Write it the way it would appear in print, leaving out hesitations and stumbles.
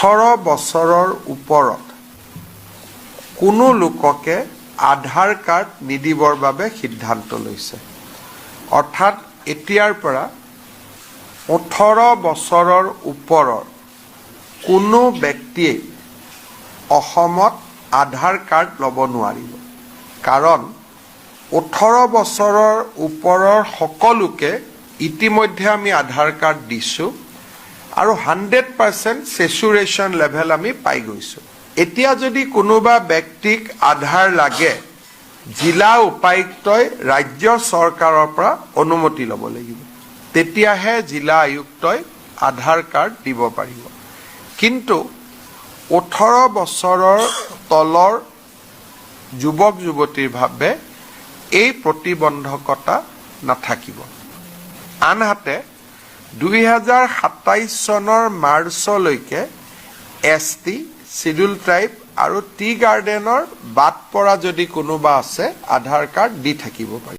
18 বছৰৰ ওপৰত কোনো লোককে আধাৰ কাৰ্ড নিদিবৰ বাবে সিদ্ধান্ত লৈছে। অৰ্থাৎ এতিয়াৰ পৰা 18 বছৰৰ ওপৰৰ কোনো ব্যক্তিয়ে অসমত আধাৰ কাৰ্ড ল'ব নোৱাৰিব। কাৰণ 18 বছৰৰ ওপৰৰ সকলোকে ইতিমধ্যে আমি আধাৰ কাৰ্ড দিছোঁ আৰু 100% সেচুৰেশন লেভেল আমি পাই গৈছোঁ। এতিয়া যদি কোনোবা ব্যক্তিক আধাৰ লাগে, জিলা উপায়ুক্তই ৰাজ্য চৰকাৰৰ পৰা অনুমতি ল'ব লাগিব। তেতিয়াহে জিলা আয়ুক্তই আধাৰ কাৰ্ড দিব পাৰিব। কিন্তু 18 বছৰৰ তলৰ যুৱক যুৱতীৰ বাবে এই প্ৰতিবন্ধকতা নাথাকিব। আনহাতে 2027 চনৰ মাৰ্চলৈকে ST, শিডিউল ট্ৰাইব আৰু টি গাৰ্ডেনৰ বাদ পৰা যদি কোনোবা আছে আধাৰ কাৰ্ড দি থাকিব পাৰি।